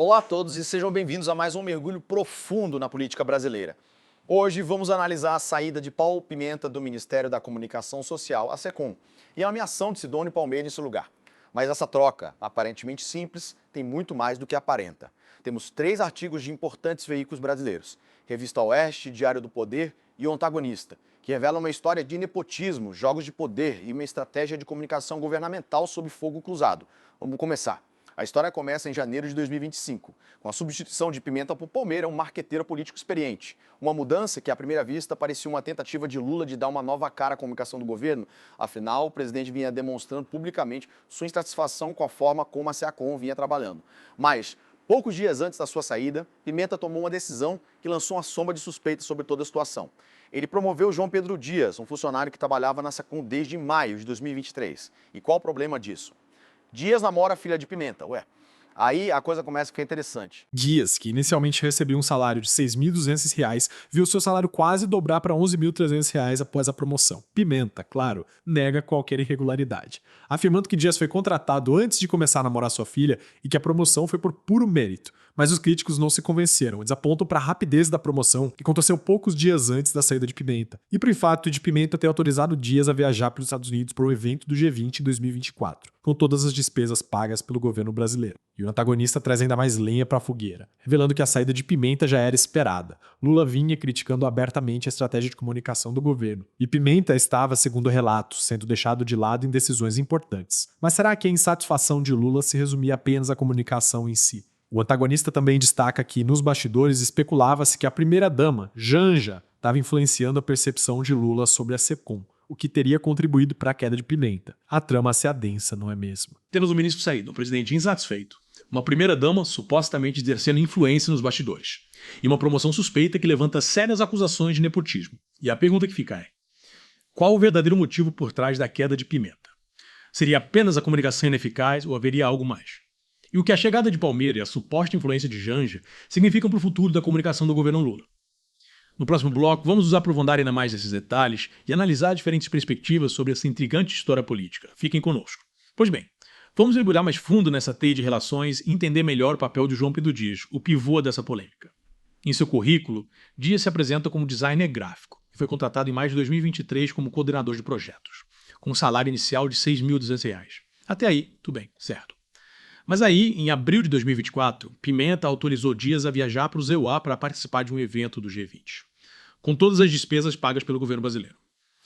Olá a todos e sejam bem-vindos a mais um mergulho profundo na política brasileira. Hoje vamos analisar a saída de Paulo Pimenta do Ministério da Comunicação Social, a SECOM, e a nomeação de Sidônio Palmeira em seu lugar. Mas essa troca, aparentemente simples, tem muito mais do que aparenta. Temos 3 artigos de importantes veículos brasileiros: Revista Oeste, Diário do Poder e O Antagonista, que revelam uma história de nepotismo, jogos de poder e uma estratégia de comunicação governamental sob fogo cruzado. Vamos começar. A história começa em janeiro de 2025, com a substituição de Pimenta por Palmeira, um marqueteiro político experiente. Uma mudança que, à primeira vista, parecia uma tentativa de Lula de dar uma nova cara à comunicação do governo. Afinal, o presidente vinha demonstrando publicamente sua insatisfação com a forma como a SECOM vinha trabalhando. Mas, poucos dias antes da sua saída, Pimenta tomou uma decisão que lançou uma sombra de suspeita sobre toda a situação. Ele promoveu João Pedro Dias, um funcionário que trabalhava na SECOM desde maio de 2023. E qual o problema disso? Dias namora a filha de Pimenta, Aí a coisa começa a ficar interessante. Dias, que inicialmente recebia um salário de R$ 6.200, viu seu salário quase dobrar para R$ 11.300 após a promoção. Pimenta, claro, nega qualquer irregularidade, afirmando que Dias foi contratado antes de começar a namorar sua filha e que a promoção foi por puro mérito. Mas os críticos não se convenceram, eles apontam para a rapidez da promoção, que aconteceu poucos dias antes da saída de Pimenta, e para o fato de Pimenta ter autorizado Dias a viajar para os Estados Unidos para o evento do G20 em 2024, com todas as despesas pagas pelo governo brasileiro. E o antagonista traz ainda mais lenha para a fogueira, revelando que a saída de Pimenta já era esperada. Lula vinha criticando abertamente a estratégia de comunicação do governo, e Pimenta estava, segundo relatos, sendo deixado de lado em decisões importantes. Mas será que a insatisfação de Lula se resumia apenas à comunicação em si? O antagonista também destaca que, nos bastidores, especulava-se que a primeira-dama, Janja, estava influenciando a percepção de Lula sobre a SECOM, o que teria contribuído para a queda de Pimenta. A trama se adensa, não é mesmo? Temos um ministro saído, um presidente insatisfeito, uma primeira-dama supostamente exercendo influência nos bastidores, e uma promoção suspeita que levanta sérias acusações de nepotismo. E a pergunta que fica é: qual o verdadeiro motivo por trás da queda de Pimenta? Seria apenas a comunicação ineficaz ou haveria algo mais? E o que a chegada de Palmeira e a suposta influência de Janja significam para o futuro da comunicação do governo Lula? No próximo bloco, vamos nos aprofundar ainda mais nesses detalhes e analisar diferentes perspectivas sobre essa intrigante história política. Fiquem conosco. Pois bem, vamos mergulhar mais fundo nessa teia de relações e entender melhor o papel de João Pedro Dias, o pivô dessa polêmica. Em seu currículo, Dias se apresenta como designer gráfico e foi contratado em maio de 2023 como coordenador de projetos, com um salário inicial de R$ 6.200. Até aí, tudo bem, certo. Mas aí, em abril de 2024, Pimenta autorizou Dias a viajar para o ZEUA para participar de um evento do G20, com todas as despesas pagas pelo governo brasileiro.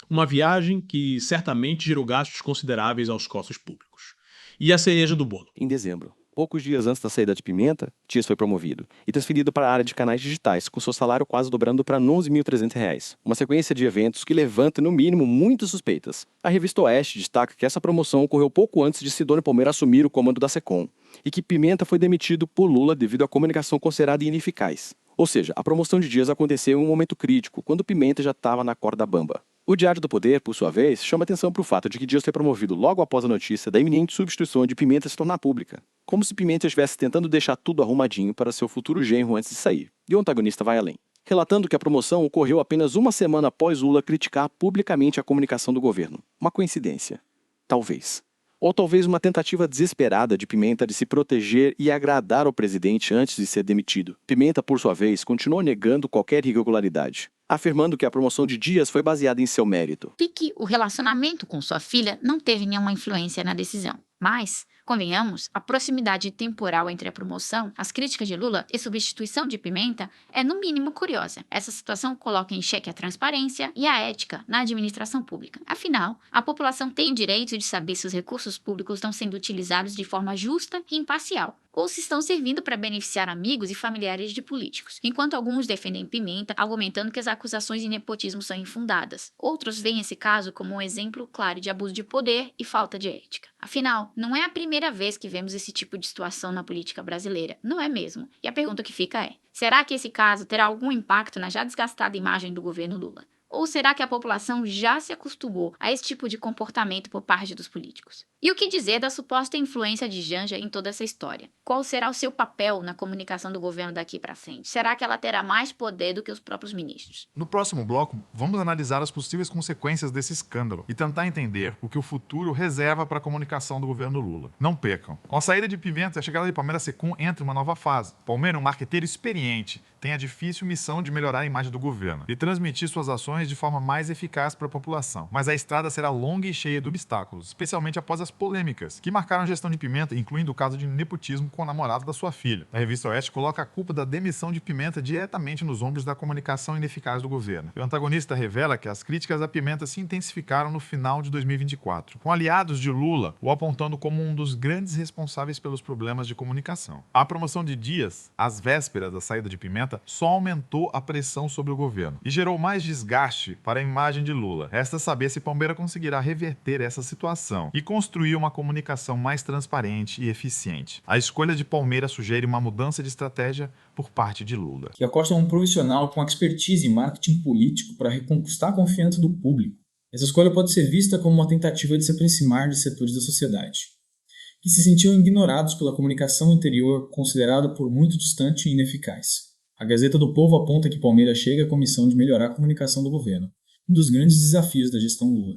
Uma viagem que certamente gerou gastos consideráveis aos cofres públicos. E a cereja do bolo. Em dezembro, poucos dias antes da saída de Pimenta, Dias foi promovido e transferido para a área de canais digitais, com seu salário quase dobrando para R$ 11.300. Uma sequência de eventos que levanta, no mínimo, muitas suspeitas. A revista Oeste destaca que essa promoção ocorreu pouco antes de Sidônio Palmeira assumir o comando da SECOM, e que Pimenta foi demitido por Lula devido à comunicação considerada ineficaz. Ou seja, a promoção de Dias aconteceu em um momento crítico, quando Pimenta já estava na corda bamba. O Diário do Poder, por sua vez, chama atenção para o fato de que Dias foi promovido logo após a notícia da iminente substituição de Pimenta se tornar pública, como se Pimenta estivesse tentando deixar tudo arrumadinho para seu futuro genro antes de sair. E o antagonista vai além, relatando que a promoção ocorreu apenas uma semana após Lula criticar publicamente a comunicação do governo. Uma coincidência? Talvez. Ou talvez uma tentativa desesperada de Pimenta de se proteger e agradar ao presidente antes de ser demitido. Pimenta, por sua vez, continuou negando qualquer irregularidade, afirmando que a promoção de Dias foi baseada em seu mérito. E que o relacionamento com sua filha não teve nenhuma influência na decisão. Mas, convenhamos, a proximidade temporal entre a promoção, as críticas de Lula e substituição de Pimenta é no mínimo curiosa. Essa situação coloca em xeque a transparência e a ética na administração pública. Afinal, a população tem o direito de saber se os recursos públicos estão sendo utilizados de forma justa e imparcial, ou se estão servindo para beneficiar amigos e familiares de políticos, enquanto alguns defendem Pimenta, argumentando que as acusações de nepotismo são infundadas. Outros veem esse caso como um exemplo claro de abuso de poder e falta de ética. Afinal, não é a primeira vez que vemos esse tipo de situação na política brasileira, não é mesmo? E a pergunta que fica é: será que esse caso terá algum impacto na já desgastada imagem do governo Lula? Ou será que a população já se acostumou a esse tipo de comportamento por parte dos políticos? E o que dizer da suposta influência de Janja em toda essa história? Qual será o seu papel na comunicação do governo daqui para frente? Será que ela terá mais poder do que os próprios ministros? No próximo bloco, vamos analisar as possíveis consequências desse escândalo e tentar entender o que o futuro reserva para a comunicação do governo Lula. Não percam. Com a saída de Pimenta e a chegada de Palmeira Secum entra uma nova fase. Palmeira é um marqueteiro experiente, tem a difícil missão de melhorar a imagem do governo e transmitir suas ações de forma mais eficaz para a população. Mas a estrada será longa e cheia de obstáculos, especialmente após as polêmicas que marcaram a gestão de Pimenta, incluindo o caso de nepotismo com o namorado da sua filha. A revista Oeste coloca a culpa da demissão de Pimenta diretamente nos ombros da comunicação ineficaz do governo. O antagonista revela que as críticas a Pimenta se intensificaram no final de 2024, com aliados de Lula o apontando como um dos grandes responsáveis pelos problemas de comunicação. A promoção de Dias, às vésperas da saída de Pimenta, só aumentou a pressão sobre o governo e gerou mais desgaste para a imagem de Lula. Resta saber se Palmeira conseguirá reverter essa situação e construir uma comunicação mais transparente e eficiente. A escolha de Palmeira sugere uma mudança de estratégia por parte de Lula. Que a Costa é um profissional com expertise em marketing político para reconquistar a confiança do público. Essa escolha pode ser vista como uma tentativa de se aproximar de setores da sociedade, que se sentiam ignorados pela comunicação interior, considerada por muito distante e ineficaz. A Gazeta do Povo aponta que Palmeira chega à comissão de melhorar a comunicação do governo, um dos grandes desafios da gestão Lula.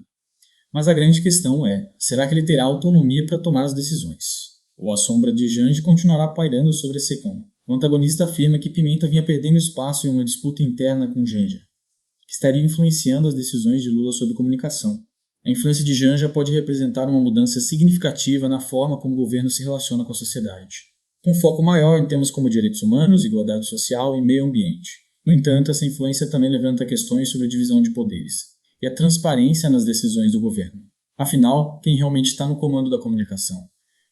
Mas a grande questão é, será que ele terá autonomia para tomar as decisões? Ou a sombra de Janja continuará pairando sobre a Secom? O antagonista afirma que Pimenta vinha perdendo espaço em uma disputa interna com Janja, que estaria influenciando as decisões de Lula sobre comunicação. A influência de Janja pode representar uma mudança significativa na forma como o governo se relaciona com a sociedade, com foco maior em temas como direitos humanos, igualdade social e meio ambiente. No entanto, essa influência também levanta questões sobre a divisão de poderes e a transparência nas decisões do governo. Afinal, quem realmente está no comando da comunicação?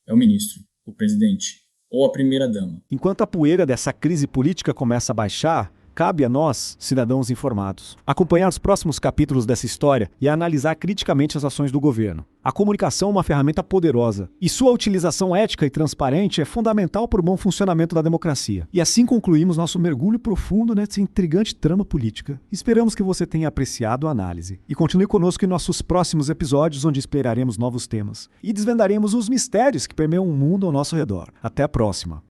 É o ministro, o presidente ou a primeira-dama. Enquanto a poeira dessa crise política começa a baixar, cabe a nós, cidadãos informados, acompanhar os próximos capítulos dessa história e analisar criticamente as ações do governo. A comunicação é uma ferramenta poderosa e sua utilização ética e transparente é fundamental para o bom funcionamento da democracia. E assim concluímos nosso mergulho profundo nessa intrigante trama política. Esperamos que você tenha apreciado a análise e continue conosco em nossos próximos episódios, onde exploraremos novos temas e desvendaremos os mistérios que permeiam o mundo ao nosso redor. Até a próxima!